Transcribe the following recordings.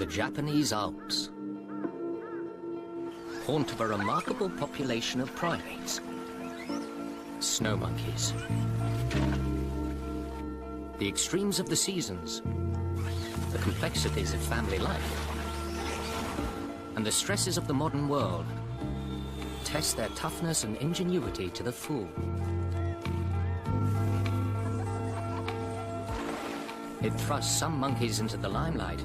the Japanese Alps, haunt of a remarkable population of primates, snow monkeys. The extremes of the seasons, the complexities of family life, and the stresses of the modern world test their toughness and ingenuity to the full. It thrusts some monkeys into the limelight,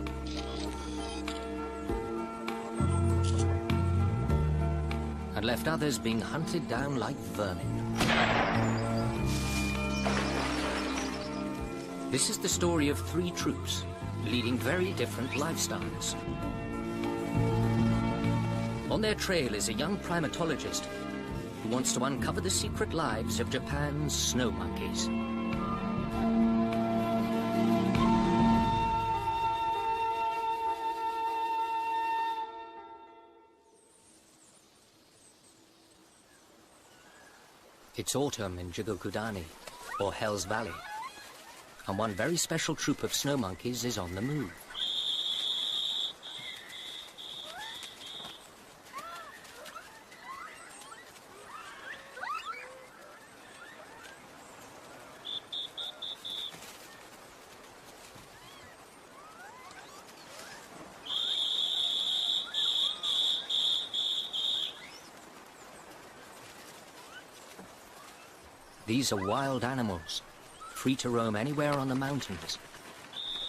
and left others being hunted down like vermin. This is the story of three troops leading very different lifestyles. On their trail is a young primatologist who wants to uncover the secret lives of Japan's snow monkeys. It's autumn in Jigokudani, or Hell's Valley, and one very special troop of snow monkeys is on the move. These are wild animals, free to roam anywhere on the mountains.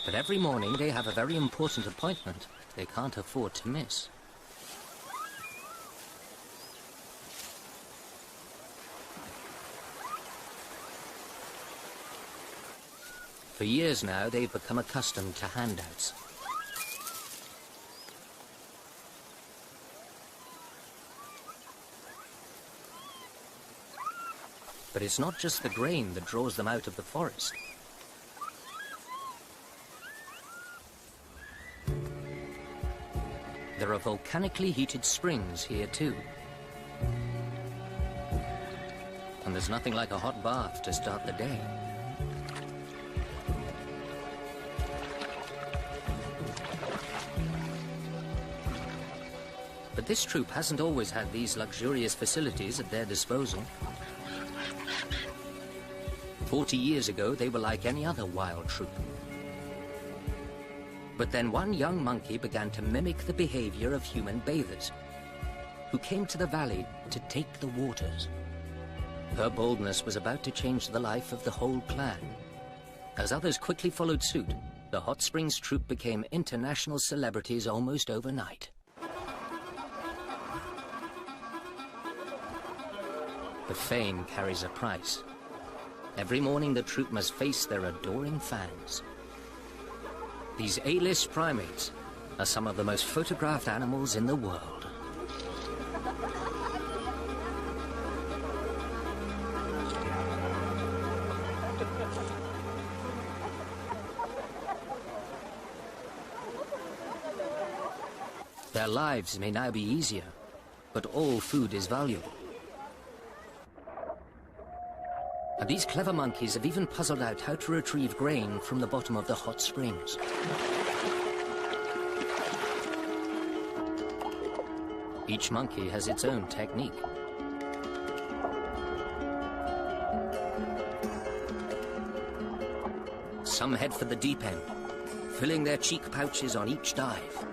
But every morning they have a very important appointment they can't afford to miss. For years now, they've become accustomed to handouts. But it's not just the grain that draws them out of the forest. There are volcanically heated springs here too. And there's nothing like a hot bath to start the day. But this troop hasn't always had these luxurious facilities at their disposal. 40 years ago, they were like any other wild troop. But then one young monkey began to mimic the behavior of human bathers, who came to the valley to take the waters. Her boldness was about to change the life of the whole clan. As others quickly followed suit, the Hot Springs troop became international celebrities almost overnight. But fame carries a price. Every morning the troop must face their adoring fans. These A-list primates are some of the most photographed animals in the world. Their lives may now be easier, but all food is valuable. And these clever monkeys have even puzzled out how to retrieve grain from the bottom of the hot springs. Each monkey has its own technique. Some head for the deep end, filling their cheek pouches on each dive.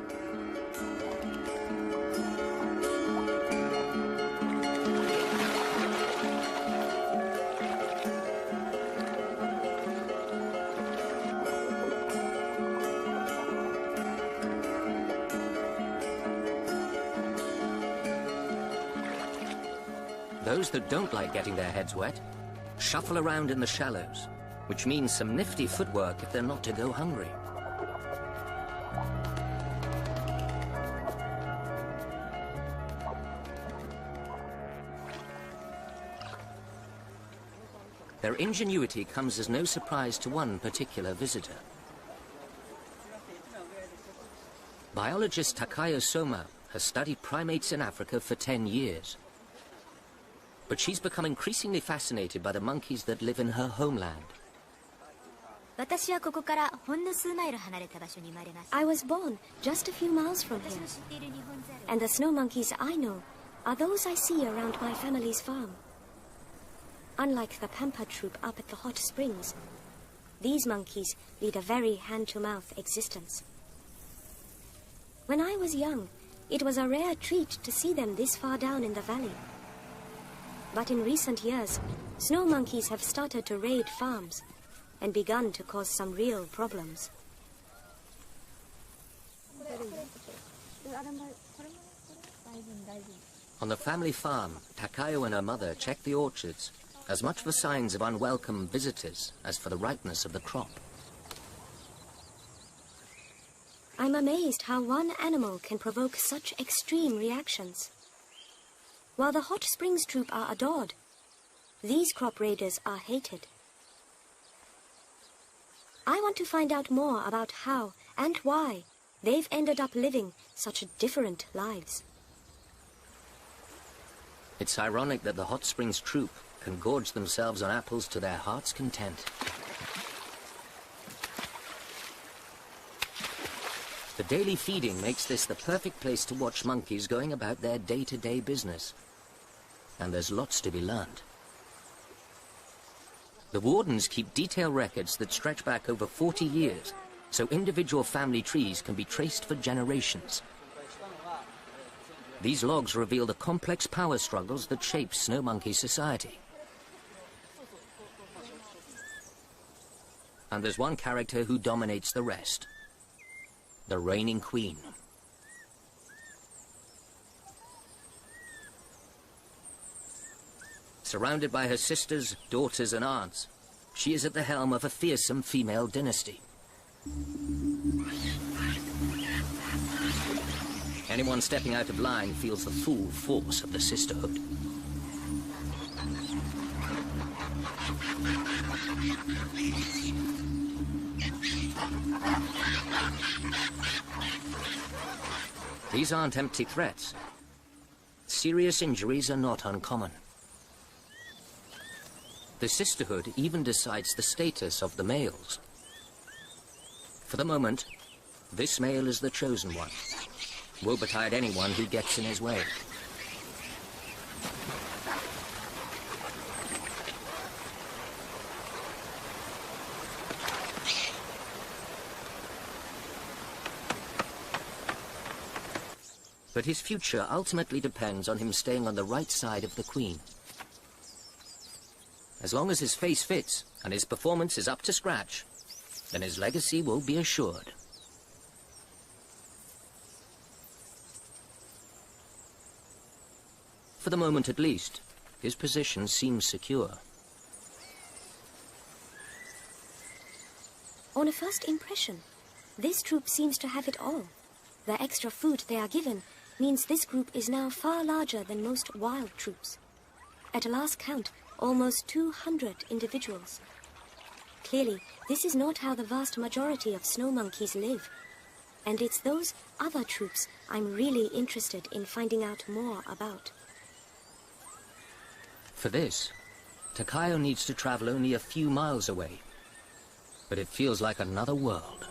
Those that don't like getting their heads wet shuffle around in the shallows, which means some nifty footwork if they're not to go hungry. Their ingenuity comes as no surprise to one particular visitor. Biologist Takayo Soma has studied primates in Africa for 10 years. But she's become increasingly fascinated by the monkeys that live in her homeland. 私はここからほんの数マイル離れた場所に生まれます。I was born just a few miles from here. And the snow monkeys I know are those I see around my family's farm. Unlike the pampa troop up at the hot springs, these monkeys lead a very hand-to-mouth existence. When I was young, it was a rare treat to see them this far down in the valley. But in recent years, snow monkeys have started to raid farms and begun to cause some real problems. On the family farm, Takayo and her mother check the orchards, as much for signs of unwelcome visitors as for the ripeness of the crop. I'm amazed how one animal can provoke such extreme reactions. While the hot springs troop are adored, these crop raiders are hated. I want to find out more about how and why they've ended up living such different lives. It's ironic that the hot springs troop can gorge themselves on apples to their heart's content. The daily feeding makes this the perfect place to watch monkeys going about their day-to-day business. And there's lots to be learned. The wardens keep detailed records that stretch back over 40 years, so individual family trees can be traced for generations. These logs reveal the complex power struggles that shape snow monkey society. And there's one character who dominates the rest. The reigning queen. Surrounded by her sisters, daughters and aunts, she is at the helm of a fearsome female dynasty. Anyone stepping out of line feels the full force of the sisterhood. These aren't empty threats. Serious injuries are not uncommon. The sisterhood even decides the status of the males. For the moment, this male is the chosen one. Woe betide anyone who gets in his way. But his future ultimately depends on him staying on the right side of the queen. As long as his face fits and his performance is up to scratch, then his legacy will be assured. For the moment at least, his position seems secure. On a first impression, this troop seems to have it all. The extra food they are given means this group is now far larger than most wild troops. At a last count, almost 200 individuals. Clearly, this is not how the vast majority of snow monkeys live. And it's those other troops I'm really interested in finding out more about. For this, Takayo needs to travel only a few miles away. But it feels like another world.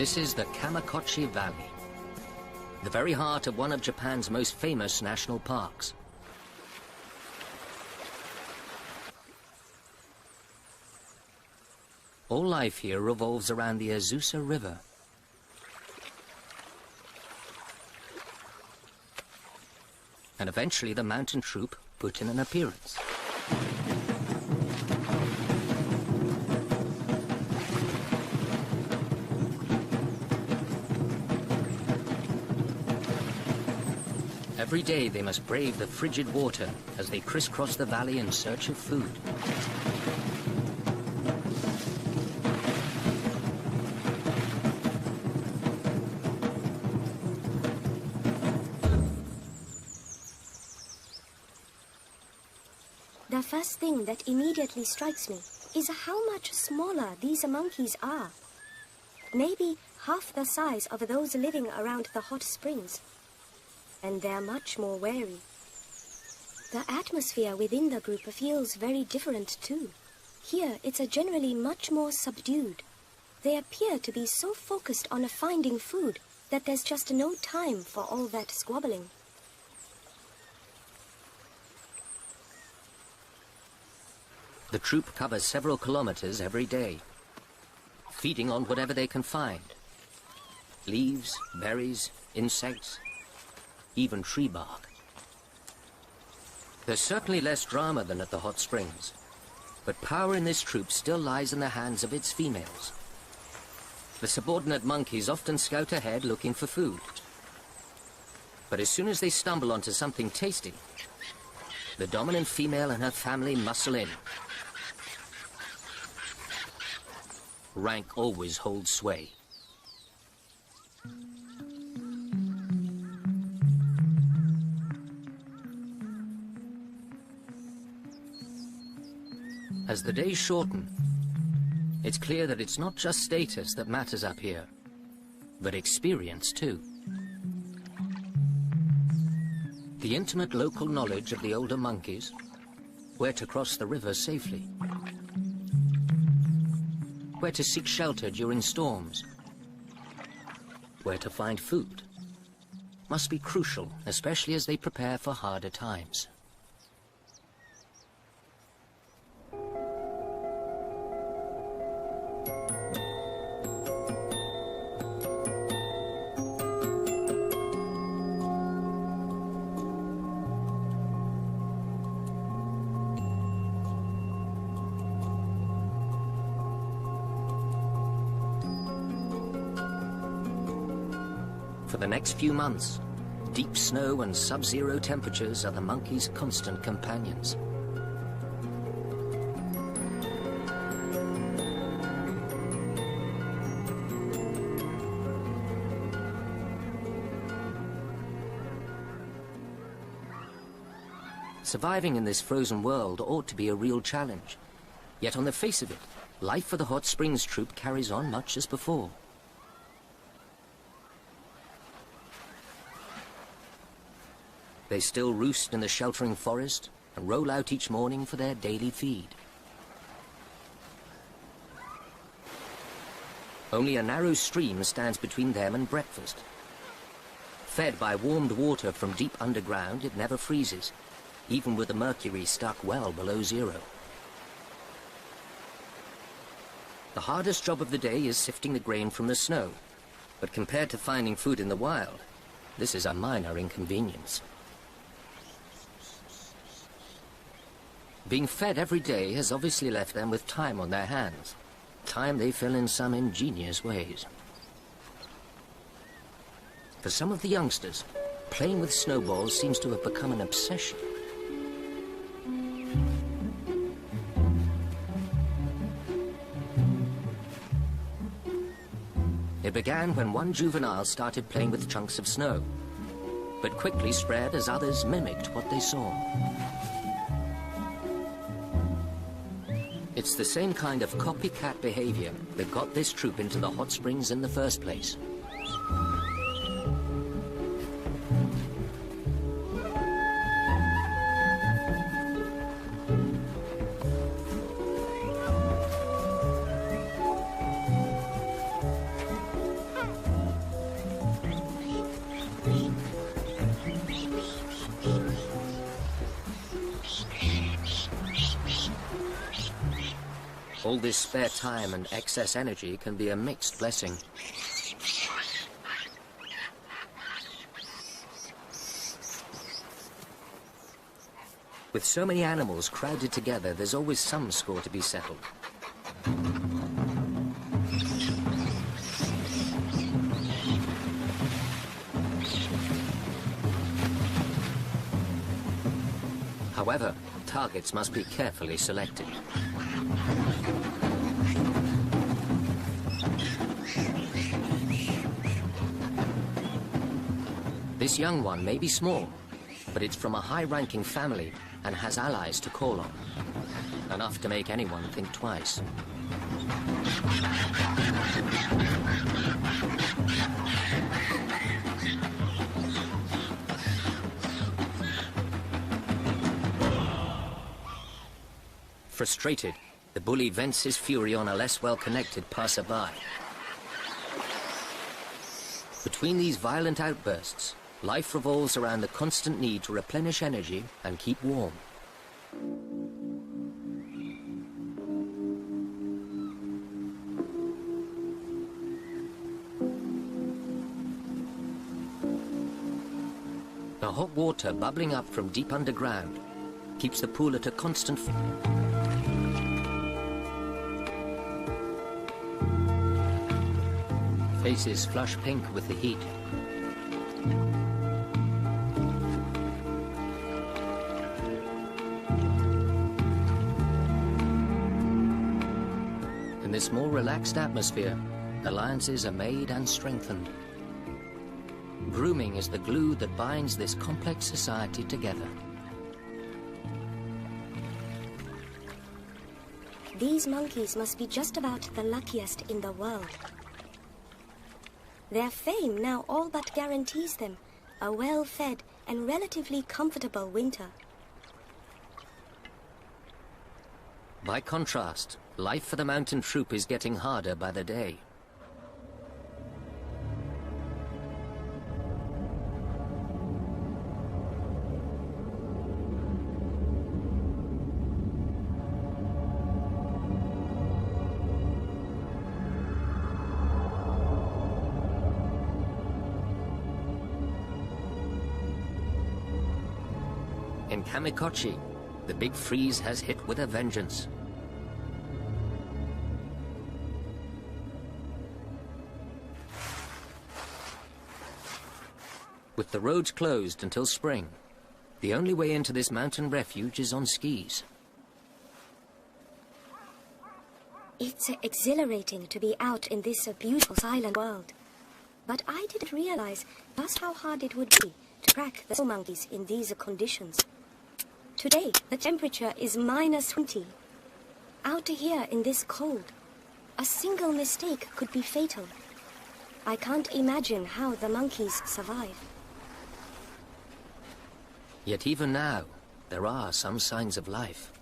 This is the Kamakochi Valley, the very heart of one of Japan's most famous national parks. All life here revolves around the Azusa River. And eventually the mountain troop put in an appearance. Every day they must brave the frigid water as they crisscross the valley in search of food. The first thing that immediately strikes me is how much smaller these monkeys are. Maybe half the size of those living around the hot springs. And they're much more wary. The atmosphere within the group feels very different too. Here, it's generally much more subdued. They appear to be so focused on finding food that there's just no time for all that squabbling. The troop covers several kilometers every day, feeding on whatever they can find. Leaves, berries, insects, even tree bark. There's certainly less drama than at the hot springs, but power in this troop still lies in the hands of its females. The subordinate monkeys often scout ahead looking for food. But as soon as they stumble onto something tasty, the dominant female and her family muscle in. Rank always holds sway. As the days shorten, it's clear that it's not just status that matters up here, but experience too. The intimate local knowledge of the older monkeys, where to cross the river safely, where to seek shelter during storms, where to find food, must be crucial, especially as they prepare for harder times. For the next few months, deep snow and sub-zero temperatures are the monkeys' constant companions. Surviving in this frozen world ought to be a real challenge. Yet on the face of it, life for the Hot Springs troop carries on much as before. They still roost in the sheltering forest and roll out each morning for their daily feed. Only a narrow stream stands between them and breakfast. Fed by warmed water from deep underground, it never freezes, even with the mercury stuck well below zero. The hardest job of the day is sifting the grain from the snow, but compared to finding food in the wild, this is a minor inconvenience. Being fed every day has obviously left them with time on their hands, time they fill in some ingenious ways. For some of the youngsters, playing with snowballs seems to have become an obsession. It began when one juvenile started playing with chunks of snow, but quickly spread as others mimicked what they saw. It's the same kind of copycat behavior that got this troop into the hot springs in the first place. All this spare time and excess energy can be a mixed blessing. With so many animals crowded together, there's always some score to be settled. However, targets must be carefully selected. This young one may be small, but it's from a high-ranking family and has allies to call on. Enough to make anyone think twice. Frustrated, the bully vents his fury on a less well-connected passerby. Between these violent outbursts, life revolves around the constant need to replenish energy and keep warm. The hot water bubbling up from deep underground keeps the pool at a constant faces flush pink with the heat. In this more relaxed atmosphere, alliances are made and strengthened. Grooming is the glue that binds this complex society together. These monkeys must be just about the luckiest in the world. Their fame now all but guarantees them a well-fed and relatively comfortable winter. By contrast, life for the mountain troop is getting harder by the day. In Kamikochi, the big freeze has hit with a vengeance. With the roads closed until spring, the only way into this mountain refuge is on skis. It's exhilarating to be out in this beautiful silent world. But I didn't realize just how hard it would be to track the snow monkeys in these conditions. Today, the temperature is -20. Out here in this cold, a single mistake could be fatal. I can't imagine how the monkeys survive. Yet even now, there are some signs of life.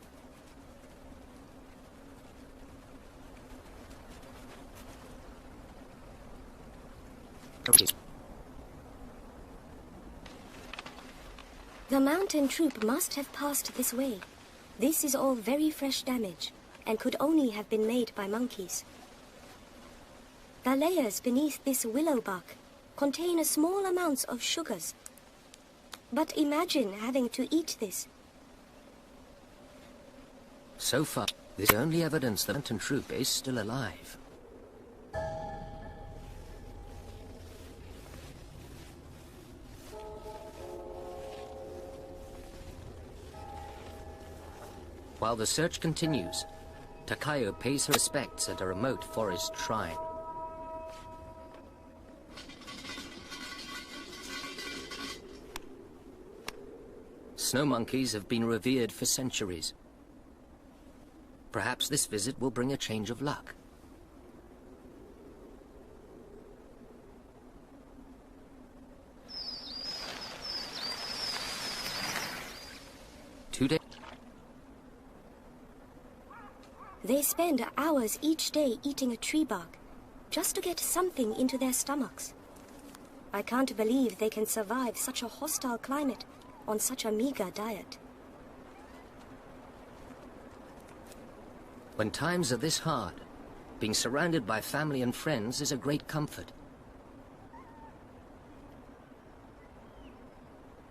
The mountain troop must have passed this way. This is all very fresh damage, and could only have been made by monkeys. The layers beneath this willow bark contain small amounts of sugars. But imagine having to eat this. So far, this is the only evidence the mountain troop is still alive. While the search continues, Takayo pays her respects at a remote forest shrine. Snow monkeys have been revered for centuries. Perhaps this visit will bring a change of luck. Today, they spend hours each day eating a tree bark, just to get something into their stomachs. I can't believe they can survive such a hostile climate on such a meager diet. when times are this hard, being surrounded by family and friends is a great comfort.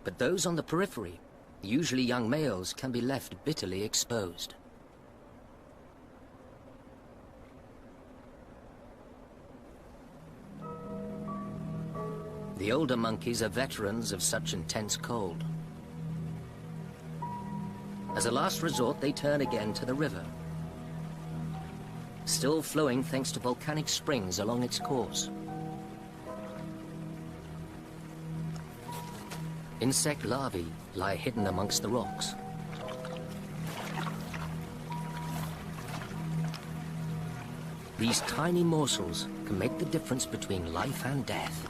But those on the periphery, usually young males, can be left bitterly exposed. The older monkeys are veterans of such intense cold. As a last resort, they turn again to the river, still flowing thanks to volcanic springs along its course. Insect larvae lie hidden amongst the rocks. These tiny morsels can make the difference between life and death.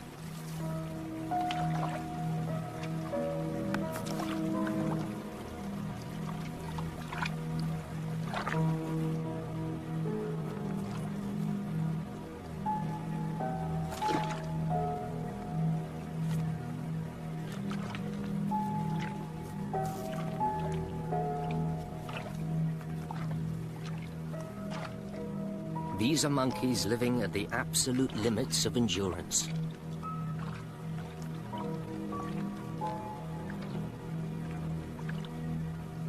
These are monkeys living at the absolute limits of endurance.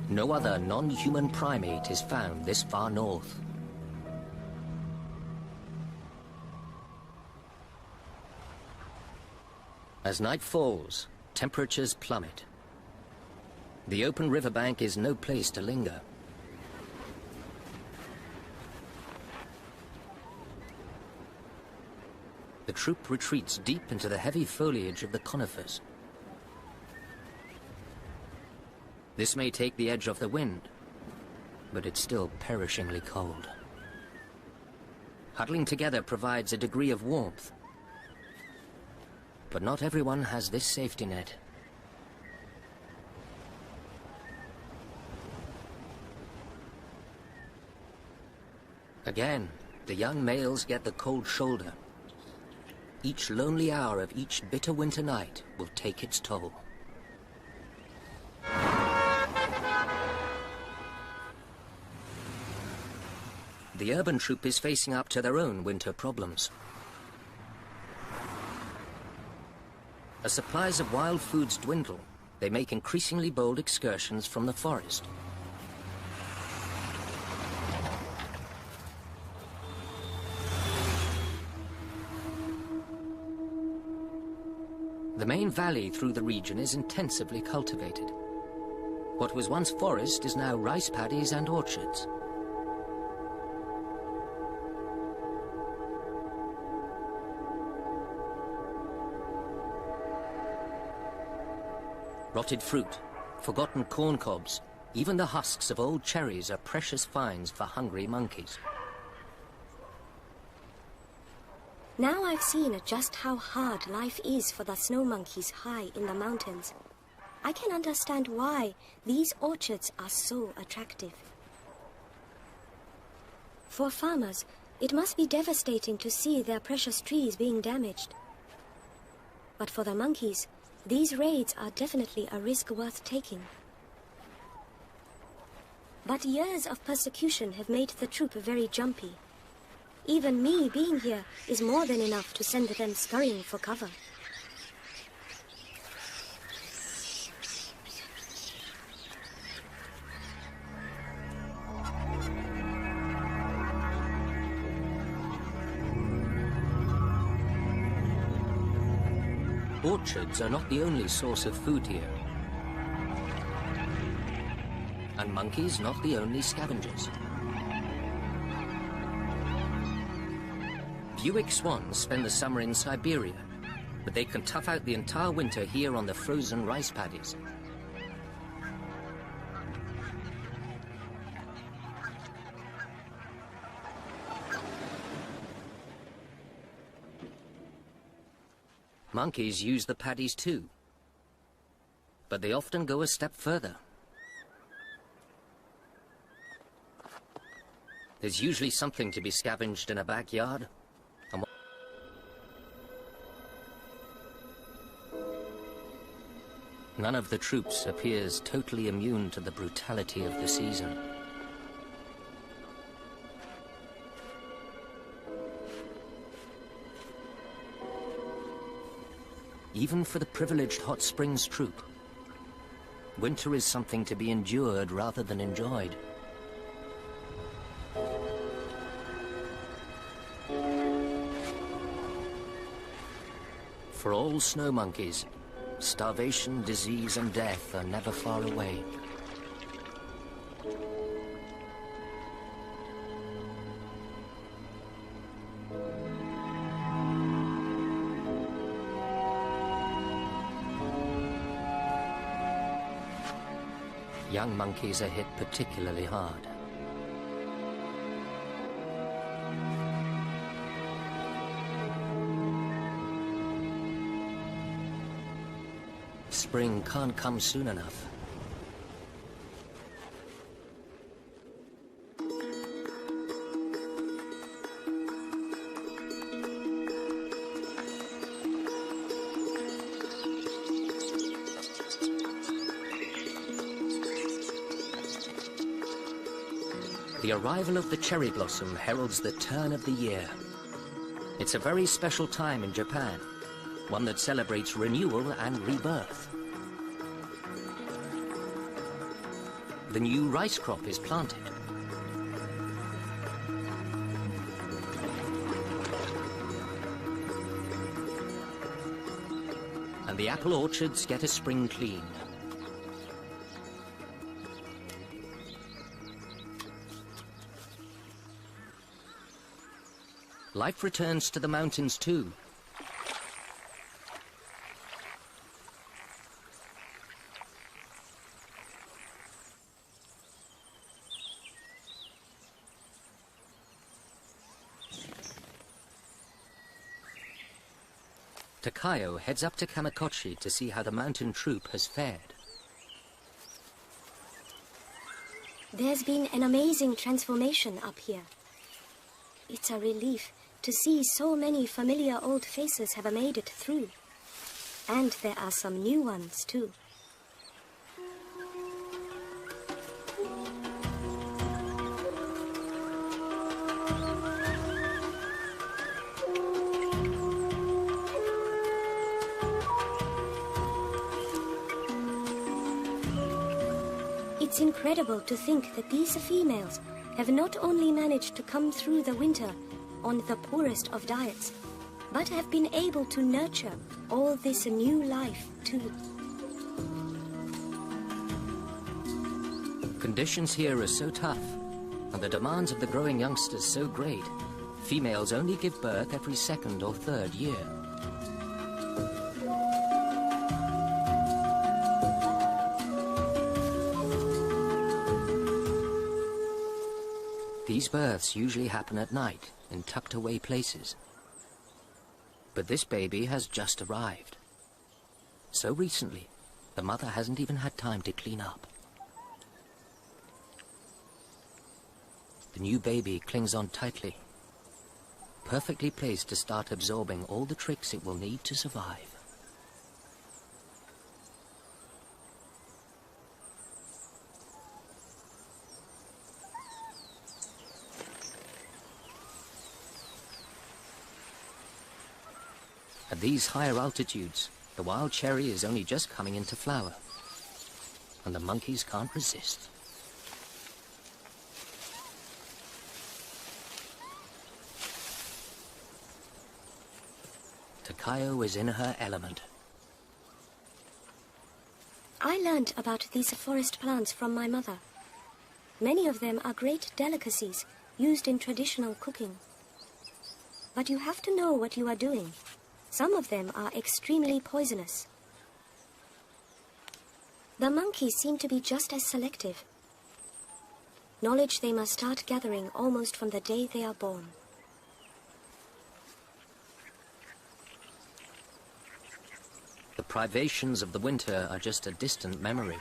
No other non-human primate is found this far north. As night falls, temperatures plummet. The open riverbank is no place to linger. The troop retreats deep into the heavy foliage of the conifers. This may take the edge off the wind, but it's still perishingly cold. Huddling together provides a degree of warmth, but not everyone has this safety net. Again, the young males get the cold shoulder. Each lonely hour of each bitter winter night will take its toll. The urban troop is facing up to their own winter problems. As supplies of wild foods dwindle, they make increasingly bold excursions from the forest. The main valley through the region is intensively cultivated. What was once forest is now rice paddies and orchards. Rotted fruit, forgotten corn cobs, even the husks of old cherries are precious finds for hungry monkeys. Now I've seen just how hard life is for the snow monkeys high in the mountains. I can understand why these orchards are so attractive. For farmers, it must be devastating to see their precious trees being damaged. But for the monkeys, these raids are definitely a risk worth taking. But years of persecution have made the troop very jumpy. Even me being here is more than enough to send them scurrying for cover. Orchards are not the only source of food here. And monkeys not the only scavengers. Buick swans spend the summer in Siberia, but they can tough out the entire winter here on the frozen rice paddies. Monkeys use the paddies too, but they often go a step further. There's usually something to be scavenged in a backyard. None of the troops appears totally immune to the brutality of the season. Even for the privileged hot springs troop, winter is something to be endured rather than enjoyed. For all snow monkeys, starvation, disease, and death are never far away. Young monkeys are hit particularly hard. spring can't come soon enough. The arrival of the cherry blossom heralds the turn of the year. It's a very special time in Japan, one that celebrates renewal and rebirth. The new rice crop is planted. And the apple orchards get a spring clean. Life returns to the mountains too. Takayo heads up to Kamakochi to see how the mountain troop has fared. There's been an amazing transformation up here. It's a relief to see so many familiar old faces have made it through. And there are some new ones too. It's incredible to think that these females have not only managed to come through the winter on the poorest of diets, but have been able to nurture all this new life too. Conditions here are so tough, and the demands of the growing youngsters so great, females only give birth every second or third year. These births usually happen at night in tucked away places. But this baby has just arrived. So recently, the mother hasn't even had time to clean up. The new baby clings on tightly, perfectly placed to start absorbing all the tricks it will need to survive. At these higher altitudes, the wild cherry is only just coming into flower, and the monkeys can't resist. Takayo is in her element. I learned about these forest plants from my mother. Many of them are great delicacies used in traditional cooking. But you have to know what you are doing. Some of them are extremely poisonous. The monkeys seem to be just as selective. Knowledge they must start gathering almost from the day they are born. The privations of the winter are just a distant memory.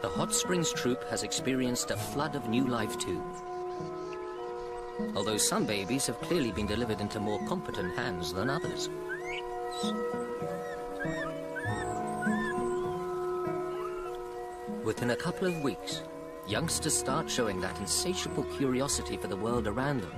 The Hot Springs Troop has experienced a flood of new life too. Although some babies have clearly been delivered into more competent hands than others. Within a couple of weeks, youngsters start showing that insatiable curiosity for the world around them.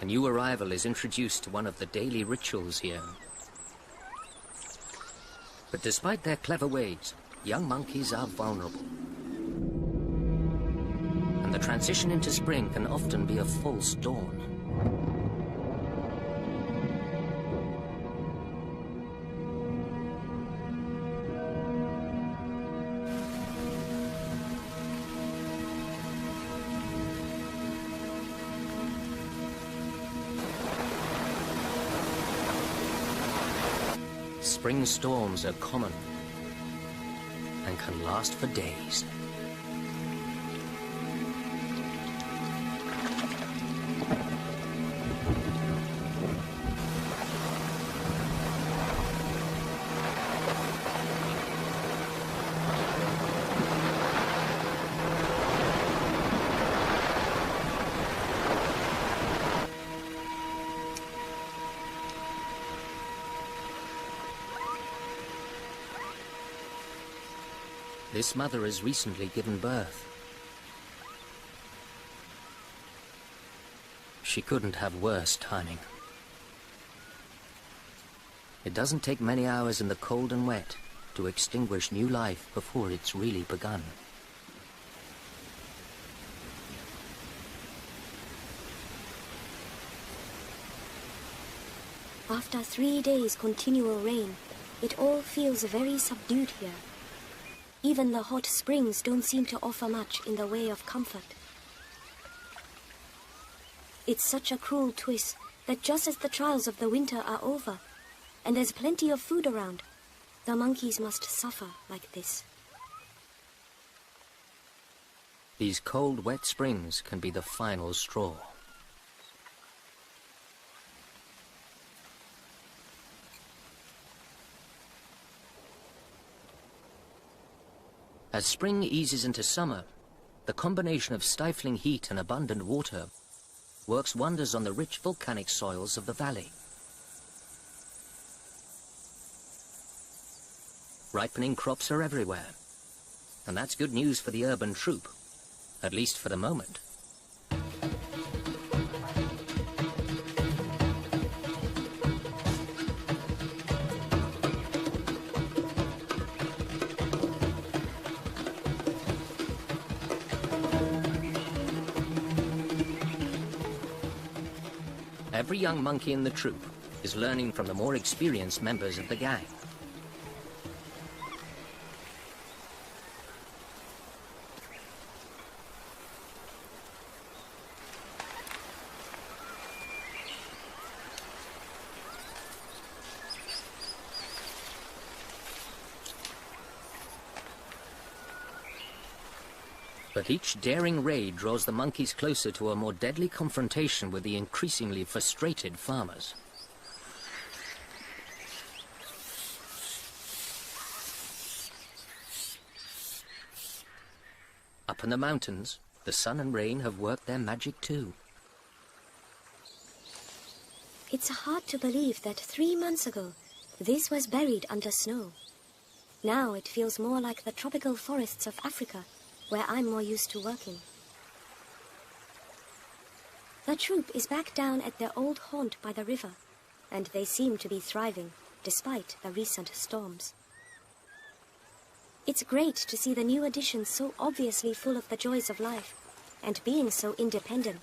A new arrival is introduced to one of the daily rituals here. But despite their clever ways, young monkeys are vulnerable. And the transition into spring can often be a false dawn. Spring storms are common and can last for days. This mother has recently given birth. She couldn't have worse timing. It doesn't take many hours in the cold and wet to extinguish new life before it's really begun. After 3 days' continual rain, it all feels very subdued here. Even the hot springs don't seem to offer much in the way of comfort. It's such a cruel twist that just as the trials of the winter are over, and there's plenty of food around, the monkeys must suffer like this. These cold, wet springs can be the final straw. As spring eases into summer, the combination of stifling heat and abundant water works wonders on the rich volcanic soils of the valley. Ripening crops are everywhere, and that's good news for the urban troupe, at least for the moment. Every young monkey in the troupe is learning from the more experienced members of the gang. But each daring raid draws the monkeys closer to a more deadly confrontation with the increasingly frustrated farmers. Up in the mountains, the sun and rain have worked their magic too. It's hard to believe that 3 months ago, this was buried under snow. Now it feels more like the tropical forests of Africa, where I'm more used to working. The troop is back down at their old haunt by the river, and they seem to be thriving, despite the recent storms. It's great to see the new additions so obviously full of the joys of life, and being so independent.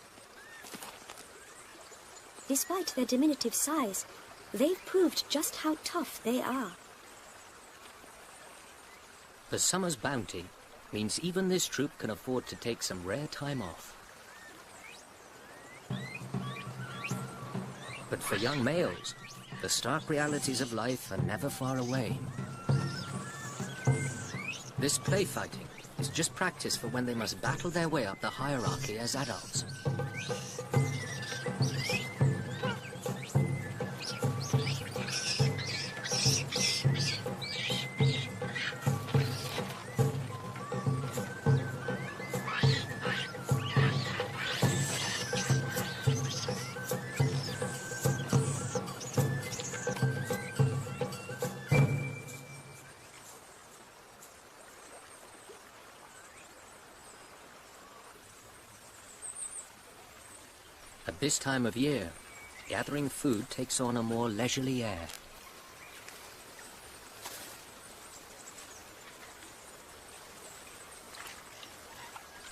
Despite their diminutive size, they've proved just how tough they are. The summer's bounty means even this troop can afford to take some rare time off. But for young males, the stark realities of life are never far away. This play fighting is just practice for when they must battle their way up the hierarchy as adults. At this time of year, gathering food takes on a more leisurely air.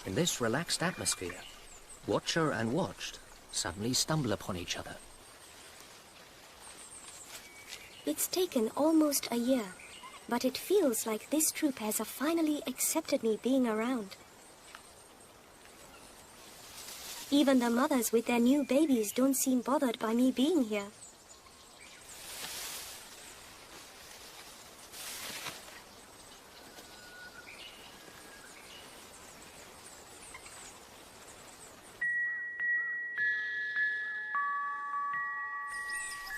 In this relaxed atmosphere, watcher and watched suddenly stumble upon each other. It's taken almost a year, but it feels like this troop has finally accepted me being around. Even the mothers with their new babies don't seem bothered by me being here.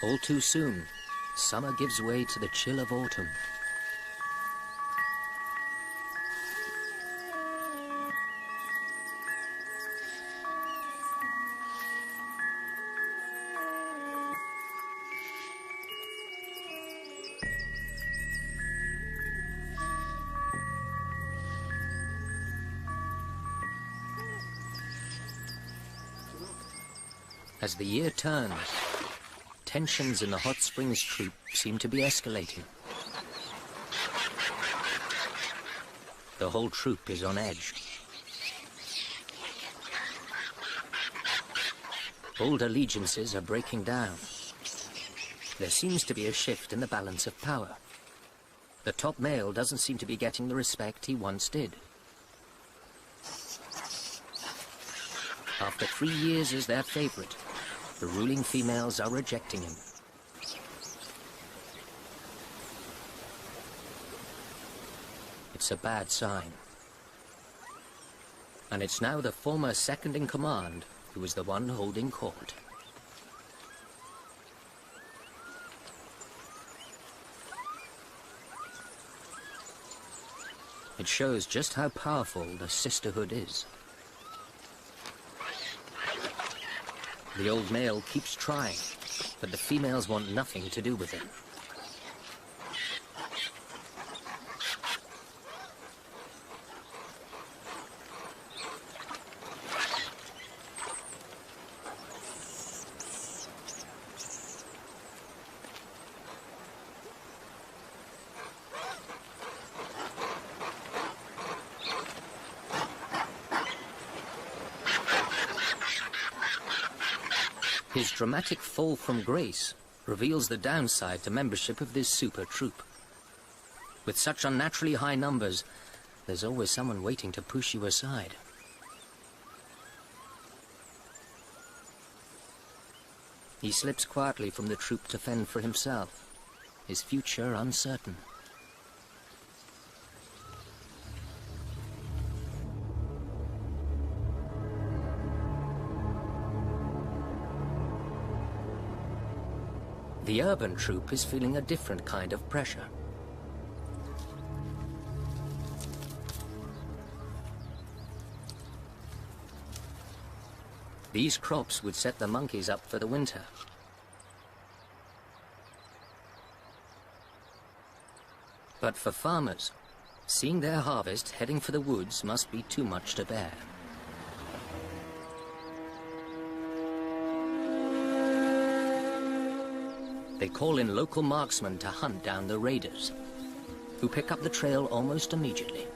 All too soon, summer gives way to the chill of autumn. As the year turns, tensions in the hot springs troop seem to be escalating. The whole troop is on edge. Old allegiances are breaking down. There seems to be a shift in the balance of power. The top male doesn't seem to be getting the respect he once did. After 3 years as their favorite, the ruling females are rejecting him. It's a bad sign. And it's now the former second-in-command who is the one holding court. It shows just how powerful the sisterhood is. The old male keeps trying, but the females want nothing to do with him. His dramatic fall from grace reveals the downside to membership of this super troop. With such unnaturally high numbers, there's always someone waiting to push you aside. He slips quietly from the troop to fend for himself, his future uncertain. The urban troop is feeling a different kind of pressure. These crops would set the monkeys up for the winter. But for farmers, seeing their harvest heading for the woods must be too much to bear. They call in local marksmen to hunt down the raiders, who pick up the trail almost immediately.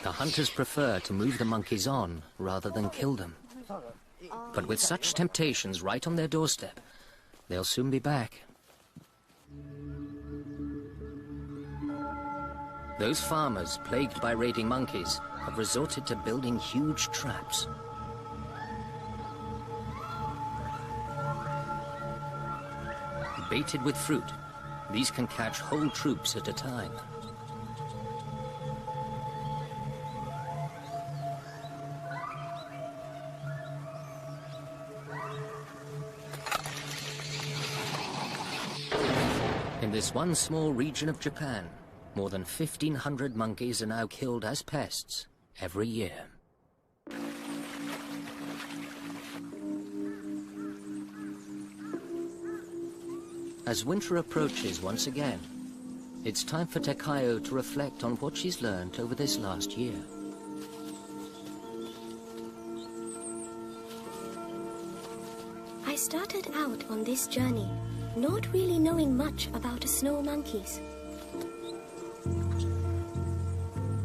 The hunters prefer to move the monkeys on rather than kill them. But with such temptations right on their doorstep, they'll soon be back. Those farmers, plagued by raiding monkeys, have resorted to building huge traps. Baited with fruit, these can catch whole troops at a time. In this one small region of Japan, more than 1,500 monkeys are now killed as pests every year. As winter approaches once again, it's time for Takayo to reflect on what she's learned over this last year. I started out on this journey not really knowing much about snow monkeys.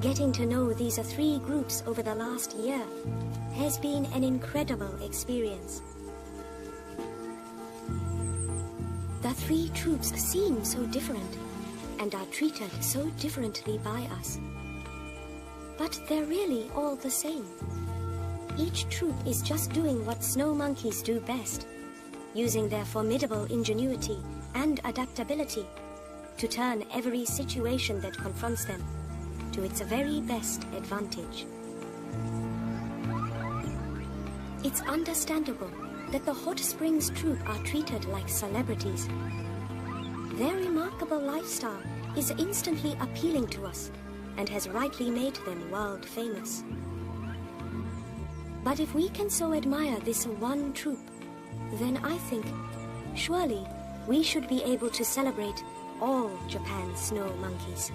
Getting to know these 3 groups over the last year has been an incredible experience. The 3 troops seem so different and are treated so differently by us. But they're really all the same. Each troop is just doing what snow monkeys do best, using their formidable ingenuity and adaptability to turn every situation that confronts them to its very best advantage. It's understandable that the Hot Springs troop are treated like celebrities. Their remarkable lifestyle is instantly appealing to us and has rightly made them world famous. But if we can so admire this one troop, then I think, surely, we should be able to celebrate all Japan's snow monkeys.